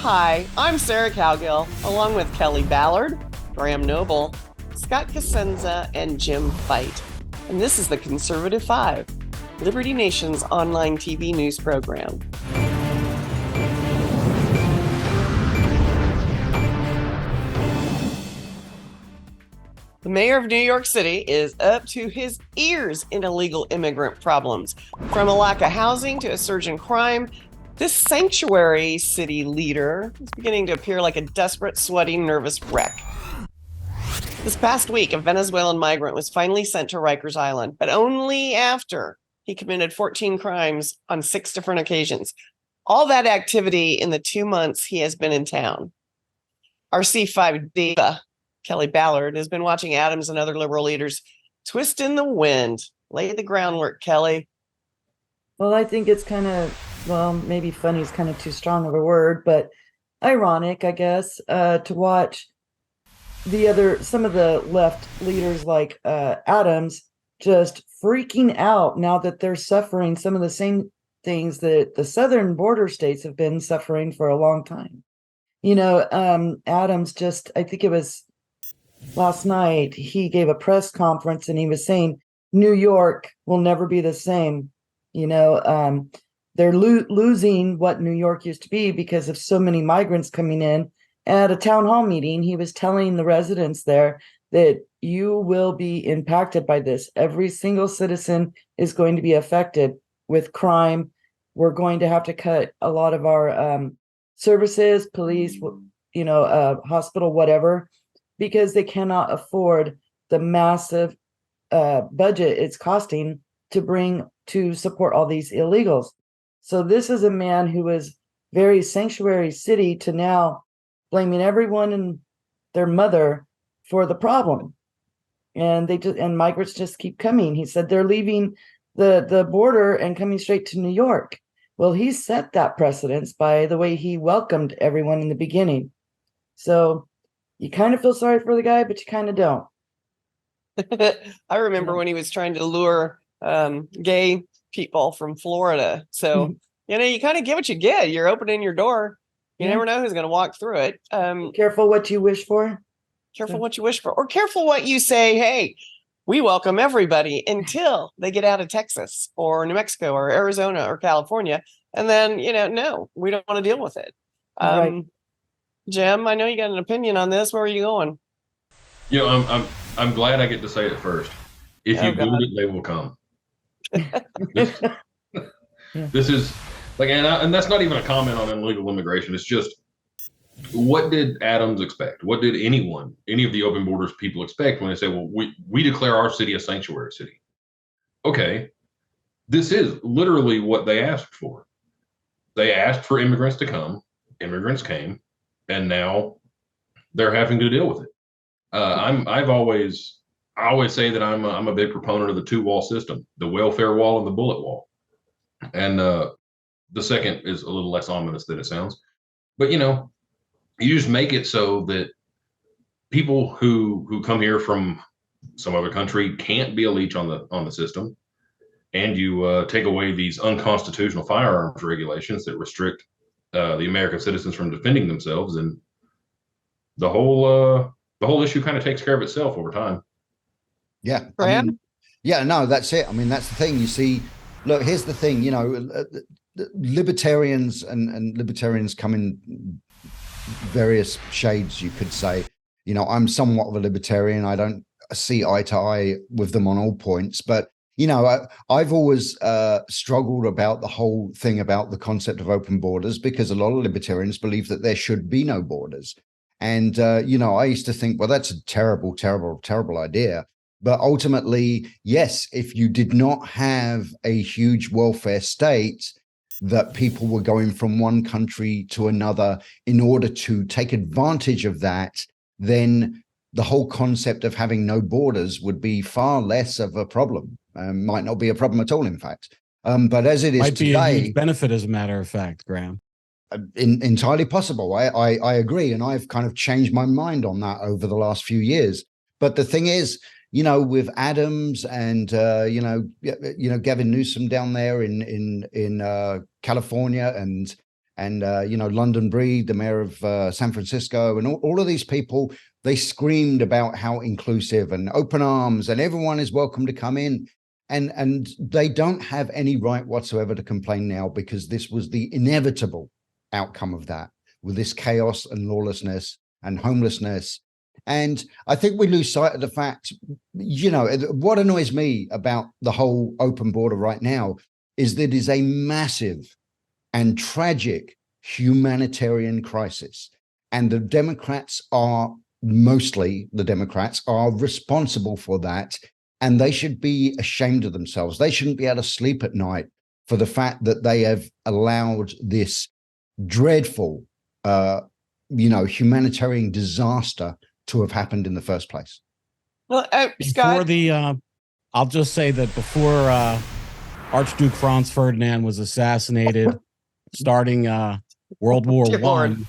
Hi, I'm Sarah Cowgill, along with Kelly Ballard, Graham Noble, Scott Cosenza, and Jim Fight. And this is the Conservative Five, Liberty Nation's online TV news program. The mayor of New York City is up to his ears in illegal immigrant problems. From a lack of housing to a surge in crime, this sanctuary city leader is beginning to appear like a desperate, sweaty, nervous wreck. This past week, a Venezuelan migrant was finally sent to Rikers Island, but only after he committed 14 crimes on 6 different occasions. All that activity in the 2 months he has been in town. Our C5 diva, Kelly Ballard, has been watching Adams and other liberal leaders twist in the wind. Lay the groundwork, Kelly. Well, I think it's kind of, maybe funny is kind of too strong of a word, but ironic, I guess, to watch some of the left leaders like Adams just freaking out now that they're suffering some of the same things that the southern border states have been suffering for a long time. Adams I think it was last night, he gave a press conference and he was saying New York will never be the same. They're losing what New York used to be because of so many migrants coming in. At a town hall meeting, he was telling the residents there that you will be impacted by this. Every single citizen is going to be affected with crime. We're going to have to cut a lot of our services, police, hospital, whatever, because they cannot afford the massive budget it's costing to support all these illegals. So this is a man who was very sanctuary city to now blaming everyone and their mother for the problem. And migrants just keep coming. He said they're leaving the border and coming straight to New York. Well, he set that precedence by the way he welcomed everyone in the beginning. So you kind of feel sorry for the guy, but you kind of don't. I remember when he was trying to lure gay people from Florida. So, you kind of get what you get. You're opening your door. You never know who's going to walk through it. Careful what you wish for. Careful what you wish for. Or careful what you say, hey, we welcome everybody until they get out of Texas or New Mexico or Arizona or California. And then, no, we don't want to deal with it. Right. Jim, I know you got an opinion on this. Where are you going? I'm glad I get to say it first. If you build it, they will come. This is like, and that's not even a comment on illegal immigration. It's just, what did Adams expect? What did any of the open borders people expect when they say, well, we declare our city a sanctuary city? Okay, this is literally what they asked for. They asked for immigrants to come. Immigrants came, and now they're having to deal with it. I always say that I'm a big proponent of the 2-wall system, the welfare wall and the bullet wall. And the second is a little less ominous than it sounds. But, you just make it so that people who come here from some other country can't be a leech on the system. And you take away these unconstitutional firearms regulations that restrict the American citizens from defending themselves. And the whole issue kind of takes care of itself over time. Yeah. No, that's it. I mean, that's the thing. You see, look, here's the thing, libertarians and libertarians come in various shades, you could say. I'm somewhat of a libertarian. I don't see eye to eye with them on all points, but I've always struggled about the whole thing about the concept of open borders, because a lot of libertarians believe that there should be no borders. And, I used to think, well, that's a terrible, terrible, terrible idea. But ultimately, yes, if you did not have a huge welfare state that people were going from one country to another in order to take advantage of that, then the whole concept of having no borders would be far less of a problem. Might not be a problem at all, in fact. But as it is might be today, a huge benefit, as a matter of fact, Graham. Entirely possible. I agree, and I've kind of changed my mind on that over the last few years. But the thing is, with Adams and Gavin Newsom down there in California, and and London Breed, the mayor of San Francisco, and all of these people, they screamed about how inclusive and open arms and everyone is welcome to come in. And they don't have any right whatsoever to complain now, because this was the inevitable outcome of that, with this chaos and lawlessness and homelessness. And I think we lose sight of the fact, what annoys me about the whole open border right now is that it is a massive and tragic humanitarian crisis. And the Democrats are responsible for that. And they should be ashamed of themselves. They shouldn't be able to sleep at night for the fact that they have allowed this dreadful, humanitarian disaster to have happened in the first place. Well, Before Scott, I'll just say that before Archduke Franz Ferdinand was assassinated, starting World War Dear Lord.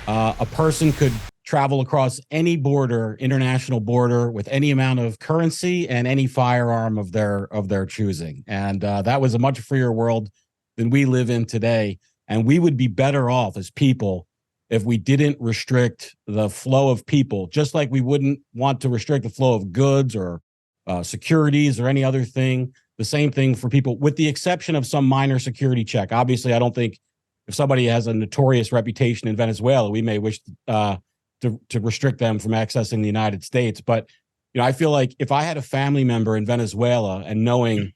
I, a person could travel across any border, international border, with any amount of currency and any firearm of their choosing. And that was a much freer world than we live in today. And we would be better off as people if we didn't restrict the flow of people, just like we wouldn't want to restrict the flow of goods or securities or any other thing. The same thing for people, with the exception of some minor security check. Obviously, I don't think if somebody has a notorious reputation in Venezuela, we may wish to restrict them from accessing the United States. But, I feel like if I had a family member in Venezuela and knowing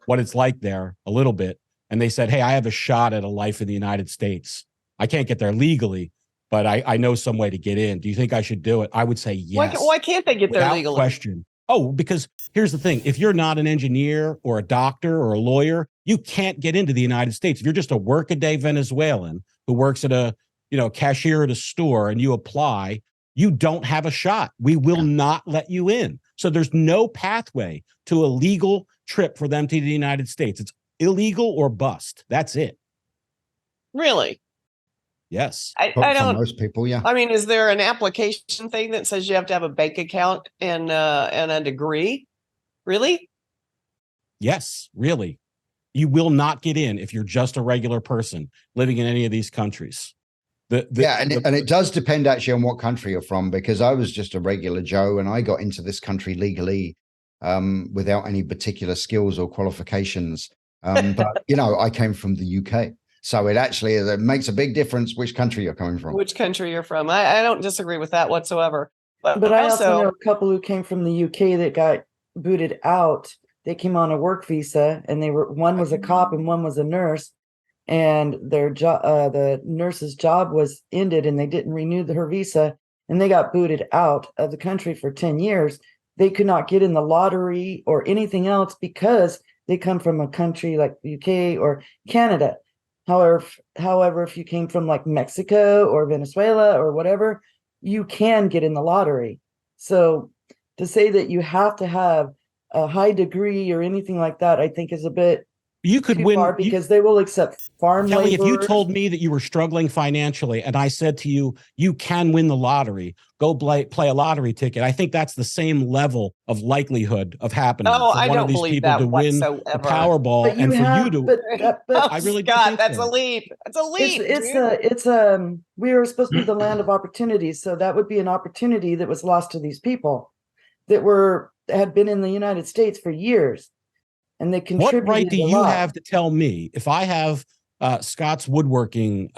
what it's like there a little bit, and they said, hey, I have a shot at a life in the United States. I can't get there legally, but I know some way to get in. Do you think I should do it? I would say yes. Why can't they get there without legally? question. Oh, because here's the thing. If you're not an engineer or a doctor or a lawyer, you can't get into the United States. If you're just a workaday Venezuelan who works at a cashier at a store and you apply, you don't have a shot. We will not let you in. So there's no pathway to a legal trip for them to the United States. It's illegal or bust. That's it. Really? Yes. I For don't. most people, yeah. I mean, is there an application thing that says you have to have a bank account and a degree? Really? Yes, really. You will not get in if you're just a regular person living in any of these countries. And it does depend actually on what country you're from, because I was just a regular Joe and I got into this country legally without any particular skills or qualifications. But I came from the UK. So it makes a big difference which country you're coming from. Which country you're from. I don't disagree with that whatsoever. But I also know a couple who came from the UK that got booted out. They came on a work visa, and one was a cop and one was a nurse, and their job, the nurse's job was ended, and they didn't renew her visa, and they got booted out of the country for 10 years. They could not get in the lottery or anything else because they come from a country like the UK or Canada. However, if you came from like Mexico or Venezuela or whatever, you can get in the lottery. So to say that you have to have a high degree or anything like that, I think is a bit you could too win far, because they will accept farm Kelly, laborers. if you told me that you were struggling financially and I said to you, you can win the lottery, go play a lottery ticket, I think that's the same level of likelihood of happening. Oh, for I one don't of these believe people that to win the whatsoever. Powerball, But and for you to. Oh, I really do Scott, think that's so. a leap. That's a leap. We are supposed to be the land of opportunities, so that would be an opportunity that was lost to these people that had been in the United States for years, and they contributed. What right do a you lot. have to tell me if I have Scott's woodworking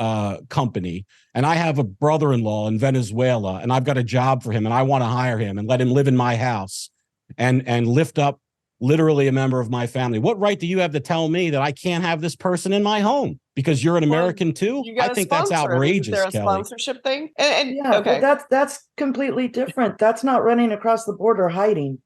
company and I have a brother-in-law in Venezuela and I've got a job for him and I want to hire him and let him live in my house and lift up literally a member of my family? What right do you have to tell me that I can't have this person in my home because you're an American too? I think that's outrageous, Is there a Kelly. sponsorship thing? Yeah, okay. But that's completely different. That's not running across the border hiding.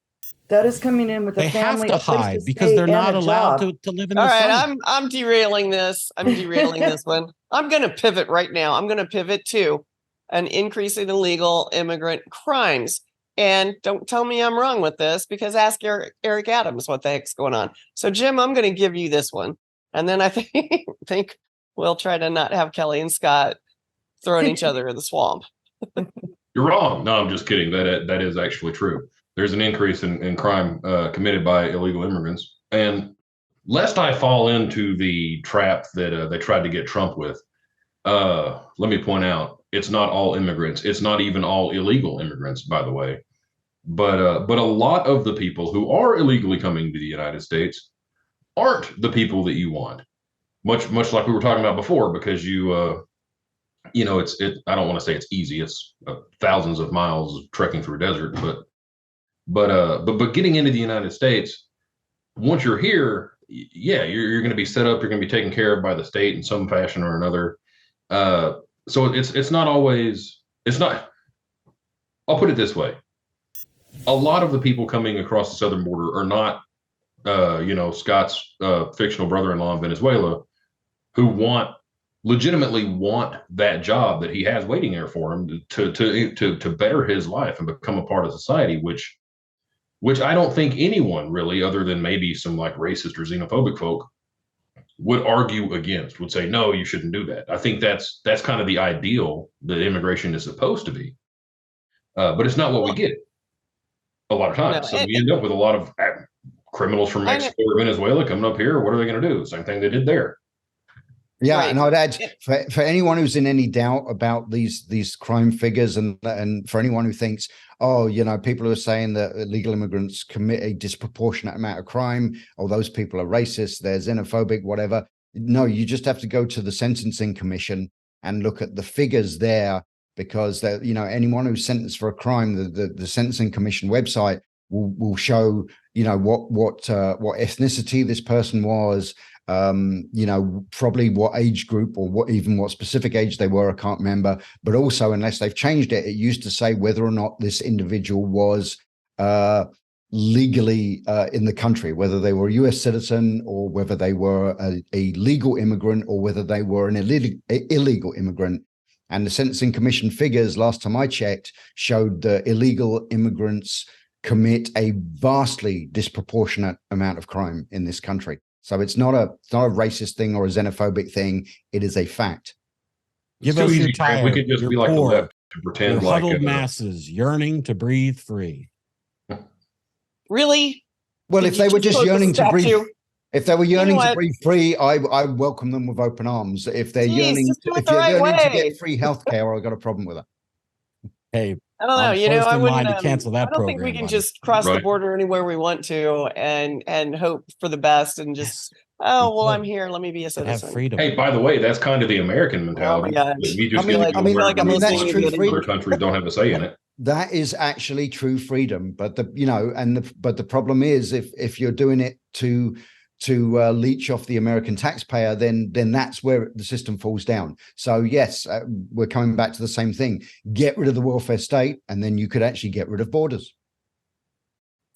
That is coming in with a They family. have to hide because they're not allowed to live in the All right, sun. I'm derailing this. I'm derailing this one. I'm going to pivot right now. I'm going to pivot to an increase in illegal immigrant crimes. And don't tell me I'm wrong with this, because ask Eric Adams what the heck's going on. So, Jim, I'm going to give you this one. And then I think we'll try to not have Kelly and Scott throwing each other in the swamp. You're wrong. No, I'm just kidding. That is actually true. There's an increase in crime committed by illegal immigrants. And lest I fall into the trap that they tried to get Trump with, let me point out, it's not all immigrants. It's not even all illegal immigrants, by the way. But a lot of the people who are illegally coming to the United States aren't the people that you want. Much like we were talking about before, because I don't want to say it's easy. It's thousands of miles of trekking through a desert, but getting into the United States, once you're here, yeah, you're going to be set up. You're going to be taken care of by the state in some fashion or another. So it's not always. It's not. I'll put it this way: a lot of the people coming across the southern border are not, Scott's fictional brother-in-law in Venezuela, who legitimately want that job that he has waiting there for him to better his life and become a part of society, which I don't think anyone really, other than maybe some like racist or xenophobic folk, would argue against, would say, no, you shouldn't do that. I think that's kind of the ideal that immigration is supposed to be. But it's not what we get a lot of times. So we end up with a lot of criminals from Mexico or Venezuela coming up here. What are they going to do? Same thing they did there. Yeah, Right. and I'd add for anyone who's in any doubt about these crime figures, and for anyone who thinks, oh, people who are saying that illegal immigrants commit a disproportionate amount of crime, oh, those people are racist, they're xenophobic, whatever. No, you just have to go to the Sentencing Commission and look at the figures there, because anyone who's sentenced for a crime, the Sentencing Commission website will show what ethnicity this person was. Probably what age group or what specific age they were, I can't remember. But also, unless they've changed it, it used to say whether or not this individual was legally in the country, whether they were a US citizen or whether they were a legal immigrant or whether they were an illegal immigrant. And the Sentencing Commission figures, last time I checked, showed that illegal immigrants commit a vastly disproportionate amount of crime in this country. So it's not a racist thing or a xenophobic thing. It is a fact. Give It's us too your easy, Grant. tired, We could just your be like the poor, left and pretend your like huddled masses yearning to breathe free. Really? Well, Did if you they were just just quote the yearning to breathe, statue? if they were yearning to what? breathe free, I welcome them with open arms. If they're Jeez, yearning, just do it if the you're right yearning to way. get free healthcare, I've got a problem with it. Hey, I don't know. I'm first I in wouldn't. line to cancel that I don't think we program, can buddy. just cross the Right. border anywhere we want to and hope for the best and just, Yes, we I'm could. here. Let me be a Have citizen. freedom. Hey, by the way, that's kind of the American mentality. gosh. We just I mean- get to I go mean- wherever I'm we listening want. to you, Other countries don't have a say in it. That is actually true freedom, but the problem is if you're doing it to leech off the American taxpayer, then that's where the system falls down. So yes, we're coming back to the same thing. Get rid of the welfare state, and then you could actually get rid of borders.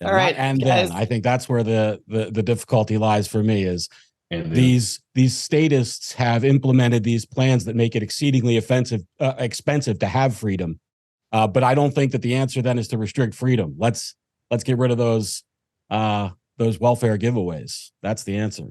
And All right, and guys. then I think that's where the difficulty lies for me is And then, these statists have implemented these plans that make it exceedingly expensive to have freedom. But I don't think that the answer then is to restrict freedom. Let's get rid of those welfare giveaways. That's the answer.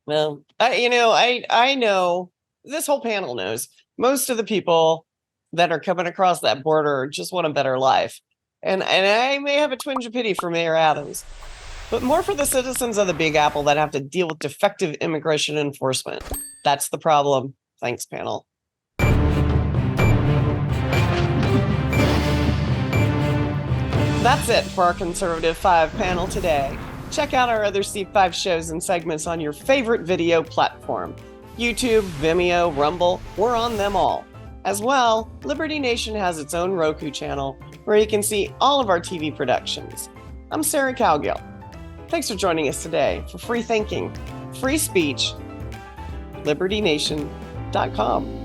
Well, I know this whole panel knows most of the people that are coming across that border just want a better life. And I may have a twinge of pity for Mayor Adams, but more for the citizens of the Big Apple that have to deal with defective immigration enforcement. That's the problem. Thanks, panel. That's it for our Conservative 5 panel today. Check out our other C5 shows and segments on your favorite video platform. YouTube, Vimeo, Rumble, we're on them all. As well, Liberty Nation has its own Roku channel where you can see all of our TV productions. I'm Sarah Cowgill. Thanks for joining us today for Free Thinking, Free Speech, LibertyNation.com.